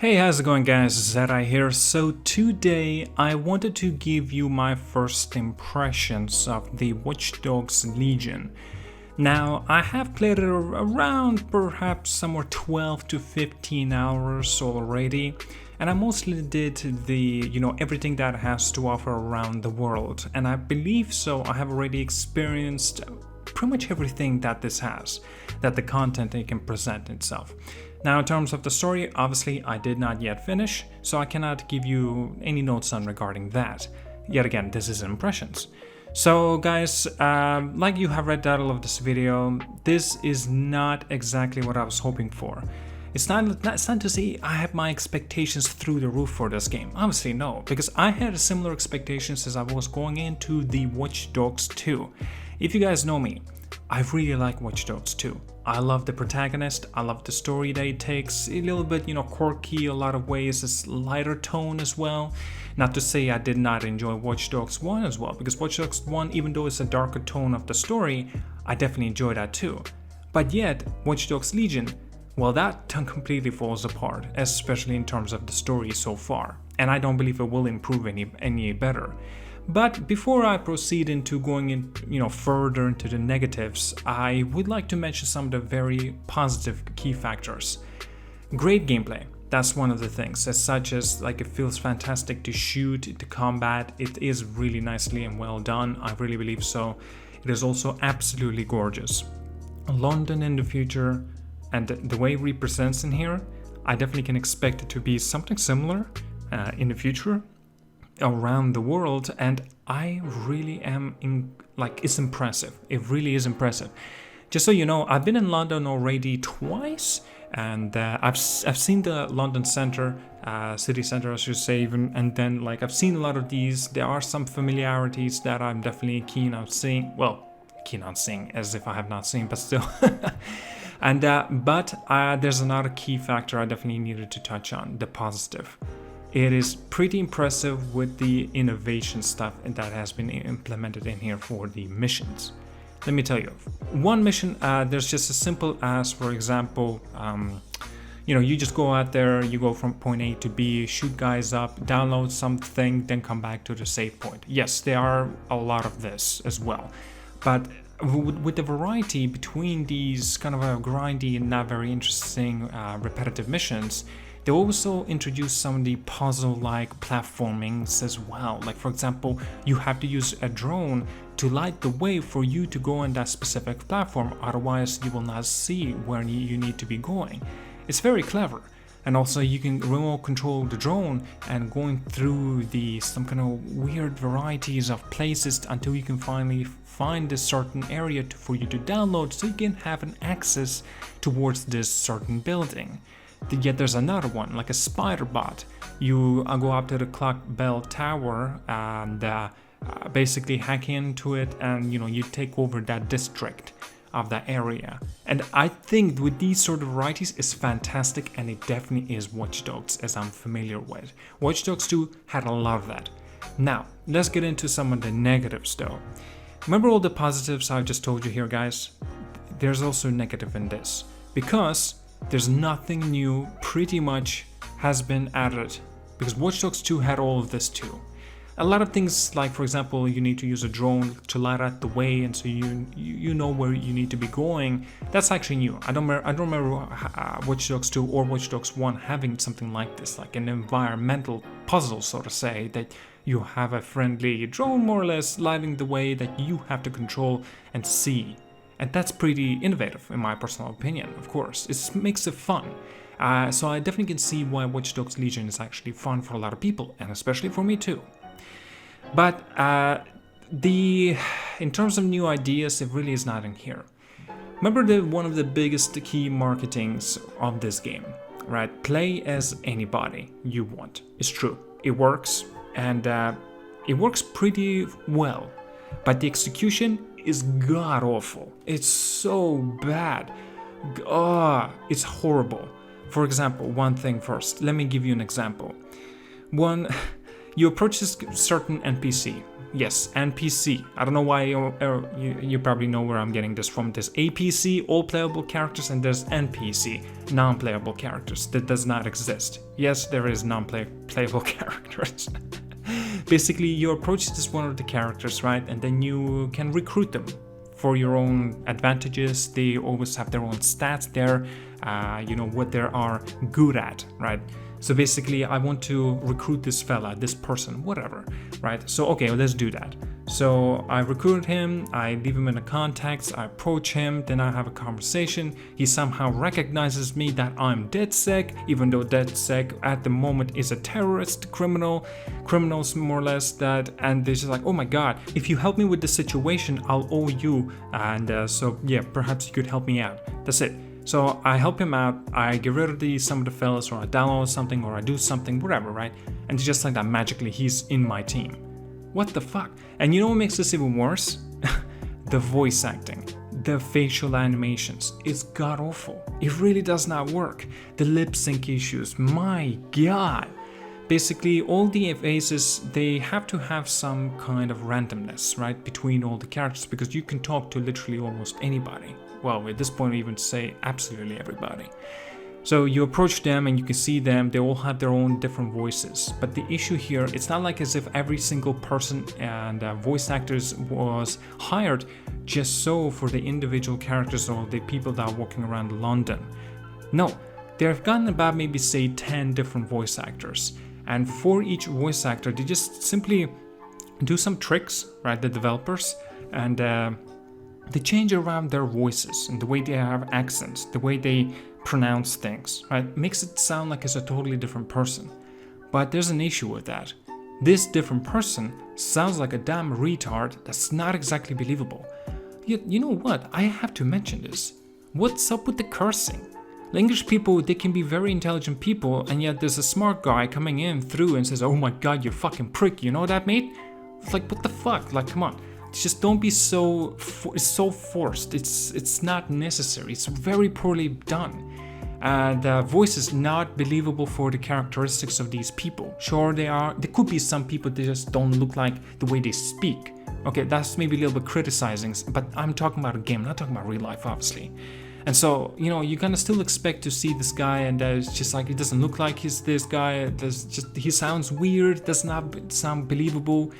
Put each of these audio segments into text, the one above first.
Hey, how's it going guys? ZDEyE here. So today I wanted to give you my first impressions of the Watch Dogs Legion. Now, I have played it around perhaps somewhere 12 to 15 hours already, and I mostly did everything that it has to offer around the world, and I believe so I have already experienced pretty much everything that this has, that the content it can present itself. Now, in terms of the story, obviously I did not yet finish, so I cannot give you any notes on regarding that. Yet again, this is impressions. So guys, like you have read the title of this video, this is not exactly what I was hoping for. It's not to say I have my expectations through the roof for this game. Obviously no, because I had similar expectations as I was going into the Watch Dogs 2. If you guys know me, I really like Watch Dogs 2. I love the protagonist, I love the story that it takes, a little bit, quirky a lot of ways, it's lighter tone as well. Not to say I did not enjoy Watch Dogs 1 as well, because Watch Dogs 1, even though it's a darker tone of the story, I definitely enjoy that too. But yet, Watch Dogs Legion, well, that completely falls apart, especially in terms of the story so far, and I don't believe it will improve any better. But before I proceed into going in, further into the negatives, I would like to mention some of the very positive key factors. Great gameplay, that's one of the things, as such as it feels fantastic to shoot, to combat, it is really nicely and well done, I really believe so. It is also absolutely gorgeous. London in the future, and the way it represents in here, I definitely can expect it to be something similar in the future around the world, and I really am it's impressive. It really is impressive. Just so you know, I've been in London already twice, and I've seen the London center, city center I should say, even, and then I've seen a lot of these. There are some familiarities that I'm definitely keen on seeing. Well, keen on seeing, as if I have not seen, but still. And but there's another key factor I definitely needed to touch on: the positive. It is pretty impressive with the innovation stuff that has been implemented in here for the missions. Let me tell you, one mission, there's just as simple as, for example, you just go out there, you go from point A to B, shoot guys up, download something, then come back to the save point. Yes, there are a lot of this as well, but with the variety between these kind of grindy and not very interesting repetitive missions, they also introduce some of the puzzle-like platformings as well. Like, for example, you have to use a drone to light the way for you to go on that specific platform, otherwise you will not see where you need to be going. It's very clever. And also you can remote control the drone and going through some kind of weird varieties of places until you can finally find a certain area for you to download, so you can have an access towards this certain building. Yet there's another one, like a spider bot. You go up to the clock bell tower and basically hack into it, and you take over that district of that area. And I think with these sort of varieties is fantastic, and it definitely is Watch Dogs as I'm familiar with. Watch Dogs 2 had a lot of that. Now, let's get into some of the negatives though. Remember all the positives I just told you here, guys? There's also negative in this, because there's nothing new pretty much has been added, because Watch Dogs 2 had all of this too. A lot of things, like for example, you need to use a drone to light out the way, and so you know where you need to be going. That's actually new. I don't remember Watch Dogs 2 or Watch Dogs 1 having something like this, like an environmental puzzle, so to say, that you have a friendly drone more or less lighting the way that you have to control and see. And that's pretty innovative in my personal opinion, of course. It makes it fun. So I definitely can see why Watch Dogs Legion is actually fun for a lot of people, and especially for me too. But in terms of new ideas, it really is not in here. Remember one of the biggest key marketings of this game, right? Play as anybody you want. It's true. It works, and it works pretty well. But the execution is god awful. It's so bad. It's horrible. For example, one thing first. Let me give you an example. You approach this certain NPC, Yes, NPC. I don't know why you probably know where I'm getting this from. There's APC, all playable characters, and there's NPC, non-playable characters. That does not exist. Yes, there is non-playable characters. Basically, you approach this one of the characters, right? And then you can recruit them for your own advantages. They always have their own stats there, you know, what they are good at, right? So basically, I want to recruit this fella, this person, whatever, right? So, okay, well, let's do that. So I recruit him, I leave him in the contacts, I approach him, then I have a conversation. He somehow recognizes me that I'm DedSec, even though DedSec at the moment is a terrorist criminals more or less that, and they're just like, oh my god, if you help me with the situation, I'll owe you. And so yeah, perhaps you could help me out. That's it. So I help him out, I get rid of some of the fellas, or I download something, or I do something, whatever, right? And just like that, magically, he's in my team. What the fuck? And you know what makes this even worse? The voice acting, the facial animations. It's god awful. It really does not work. The lip sync issues, my god. Basically, all the faces, they have to have some kind of randomness, right, between all the characters, because you can talk to literally almost anybody. Well, at this point, we even say absolutely everybody. So you approach them and you can see them, they all have their own different voices. But the issue here, it's not like as if every single person and voice actors was hired just so for the individual characters or the people that are walking around London. No, they've gotten about maybe say 10 different voice actors. And for each voice actor, they just simply do some tricks, right, the developers, and they change around their voices and the way they have accents, the way they pronounce things, right? Makes it sound like it's a totally different person. But there's an issue with that. This different person sounds like a damn retard that's not exactly believable. Yet, you know what? I have to mention this. What's up with the cursing? The English people, they can be very intelligent people, and yet there's a smart guy coming in through and says, oh my god, you fucking prick, you know that, mate? It's like, what the fuck? Like, come on. Just don't be so forced. It's not necessary. It's very poorly done. The voice is not believable for the characteristics of these people. Sure, there could be some people that just don't look like the way they speak. Okay, that's maybe a little bit criticizing, but I'm talking about a game, not talking about real life, obviously. And so, you know, you're gonna still expect to see this guy, and it's just like, it doesn't look like he's this guy. He sounds weird, does not sound believable.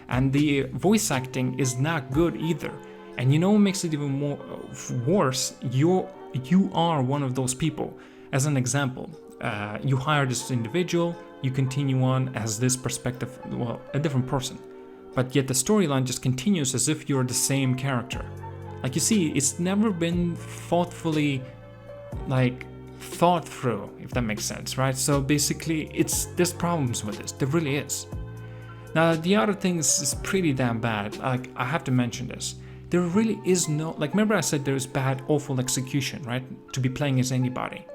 And the voice acting is not good either. And you know what makes it even more worse? You are one of those people. As an example, you hire this individual, you continue on as this perspective, well, a different person. But yet the storyline just continues as if you're the same character. Like, you see, it's never been thoughtfully, like, thought through, if that makes sense, right? So basically, there's problems with this. There really is. Now, the other thing is pretty damn bad. Like, I have to mention this. There really is no, like, remember I said there's bad, awful execution, right? To be playing as anybody.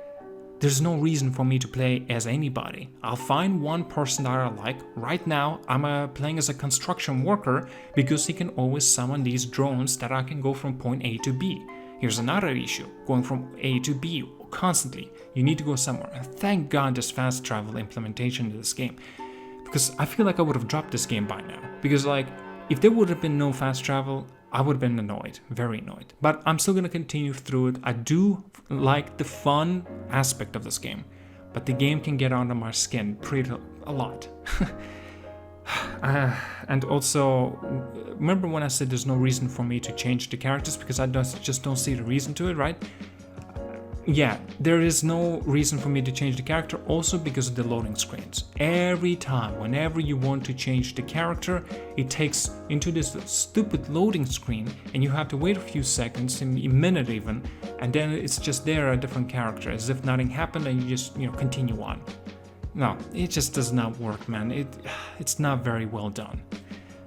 There's no reason for me to play as anybody. I'll find one person that I like. Right now, I'm playing as a construction worker because he can always summon these drones that I can go from point A to B. Here's another issue, going from A to B constantly. You need to go somewhere. And thank God there's fast travel implementation in this game. Because I feel like I would have dropped this game by now. Because, like, if there would have been no fast travel, I would have been annoyed, very annoyed. But I'm still going to continue through it. I do like the fun aspect of this game. But the game can get under my skin a lot. And also, remember when I said there's no reason for me to change the characters? Because I just don't see the reason to it, right? Yeah, there is no reason for me to change the character, also because of the loading screens. Every time, whenever you want to change the character, it takes into this stupid loading screen, and you have to wait a few seconds, a minute even, and then it's just there, a different character, as if nothing happened, and you just, continue on. No, it just does not work, man. It's not very well done.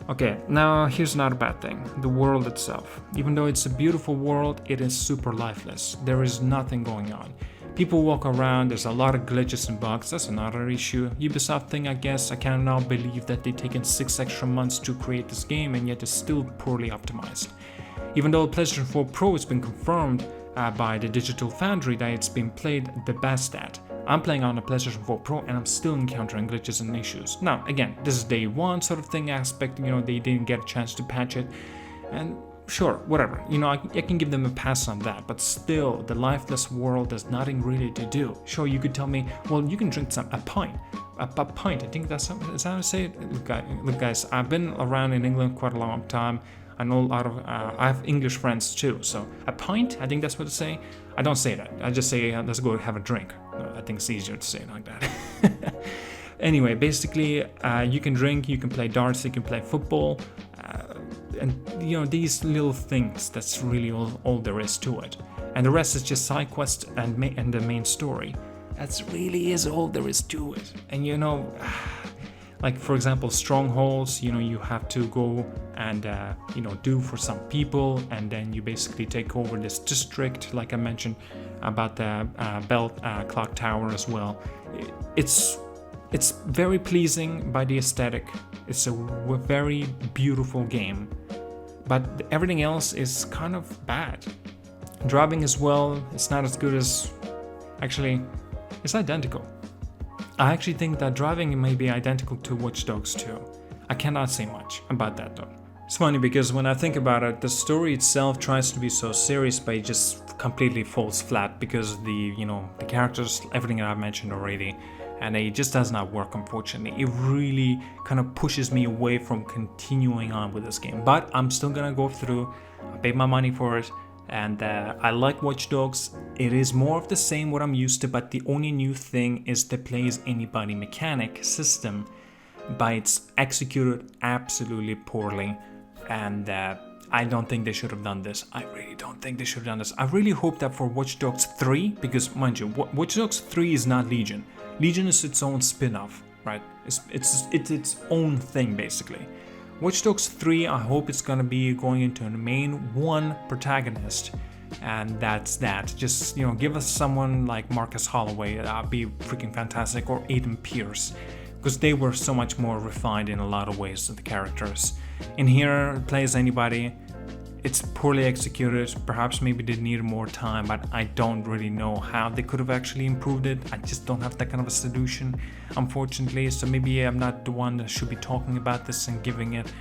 Okay, now here's another bad thing. The world itself. Even though it's a beautiful world, it is super lifeless. There is nothing going on. People walk around, there's a lot of glitches and bugs, that's another issue. Ubisoft thing, I guess. I cannot believe that they've taken 6 extra months to create this game and yet it's still poorly optimized. Even though PlayStation 4 Pro has been confirmed by the Digital Foundry that it's been played the best at. I'm playing on a PlayStation 4 Pro and I'm still encountering glitches and issues. Now, again, this is day one sort of thing aspect, they didn't get a chance to patch it. And sure, whatever, I can give them a pass on that, but still, the lifeless world has nothing really to do. Sure, you could tell me, well, you can drink a pint. A pint, I think that's how I say it. Look, guys, I've been around in England quite a long time. I know a lot of, I have English friends too, so a pint, I think that's what to say. I don't say that, I just say, let's go have a drink. I think it's easier to say it like that. Anyway, basically, you can drink, you can play darts, you can play football, and these little things, that's really all there is to it. And the rest is just side quests and the main story. That really is all there is to it. And like for example, strongholds, you have to go and do for some people, and then you basically take over this district, like I mentioned about the bell clock tower as well. It's very pleasing by the aesthetic. It's a very beautiful game, but everything else is kind of bad. Driving as well, it's not as good as, actually, it's identical. I actually think that driving may be identical to Watch Dogs 2. I cannot say much about that though. It's funny because when I think about it, the story itself tries to be so serious, but it just completely falls flat because the characters, everything that I've mentioned already, and it just does not work, unfortunately. It really kind of pushes me away from continuing on with this game. But I'm still gonna go through, I paid my money for it, and I like Watch Dogs. It is more of the same what I'm used to, but the only new thing is the play as anybody mechanic system, but it's executed absolutely poorly, and I don't think they should have done this. I really don't think they should have done this. I really hope that for Watch Dogs 3, because mind you, Watch Dogs 3 is not Legion. Legion is its own spin-off, right? It's its own thing, basically. Watch Dogs 3, I hope it's gonna be going into the main one protagonist, and that's that. Just, give us someone like Marcus Holloway, that'd be freaking fantastic, or Aiden Pierce, because they were so much more refined in a lot of ways of the characters. In here, it plays anybody. It's poorly executed, perhaps maybe they needed more time, but I don't really know how they could have actually improved it. I just don't have that kind of a solution, unfortunately, so maybe I'm not the one that should be talking about this and giving it.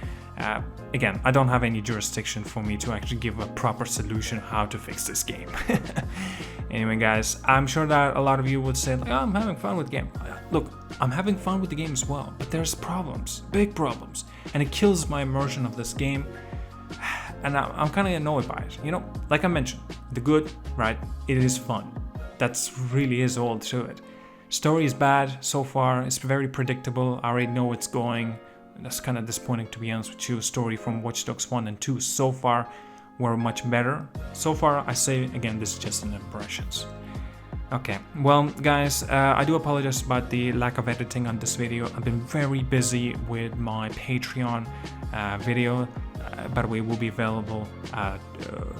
Again, I don't have any jurisdiction for me to actually give a proper solution how to fix this game. Anyway, guys, I'm sure that a lot of you would say, like, oh, I'm having fun with the game. Look, I'm having fun with the game as well, but there's problems, big problems, and it kills my immersion of this game. And I'm kind of annoyed by it. Like I mentioned, the good, right? It is fun. That's really is all to it. Story is bad so far. It's very predictable. I already know it's going. That's kind of disappointing, to be honest with you. Story from Watch Dogs 1 and 2 so far were much better. So far, I say again, this is just an impressions. Okay, well, guys, I do apologize about the lack of editing on this video. I've been very busy with my Patreon video. By the way, it will be available,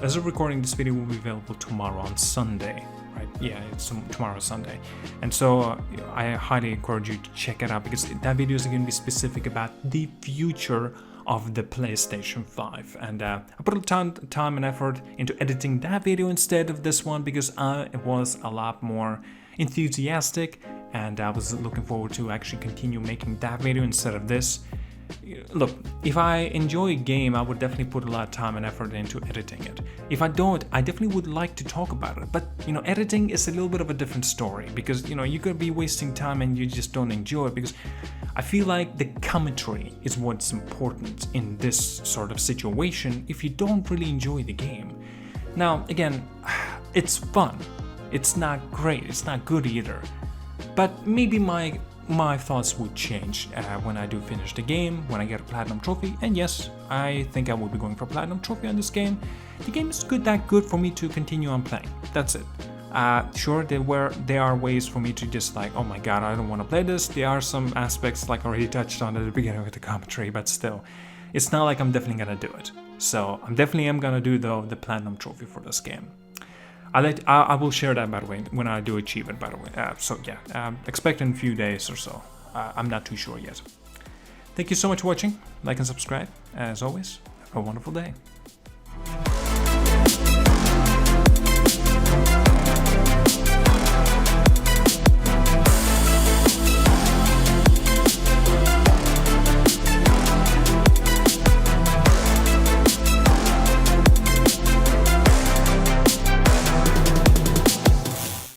as of recording this video, will be available tomorrow on Sunday, right? Yeah, it's tomorrow Sunday. And so I highly encourage you to check it out, because that video is going to be specific about the future of the PlayStation 5, and I put a ton of time and effort into editing that video instead of this one, because I was a lot more enthusiastic and I was looking forward to actually continue making that video instead of this. Look, if I enjoy a game, I would definitely put a lot of time and effort into editing it. If I don't, I definitely would like to talk about it, but editing is a little bit of a different story, because you could be wasting time and you just don't enjoy it, because I feel like the commentary is what's important in this sort of situation if you don't really enjoy the game. Now, again, it's fun. It's not great, it's not good either, but maybe my thoughts would change when I do finish the game, when I get a platinum trophy. And yes, I think I will be going for a platinum trophy on this game. The game is that good for me to continue on playing. That's it. Sure, there are ways for me to just like, oh my god, I don't want to play this. There are some aspects, like I already touched on at the beginning with the commentary, but still, it's not like I'm definitely gonna do it. So I'm definitely gonna do though the platinum trophy for this game. I will share that, by the way, when I do achieve it, by the way. So yeah, expect in a few days or so. I'm not too sure yet. Thank you so much for watching. Like and subscribe. As always, have a wonderful day.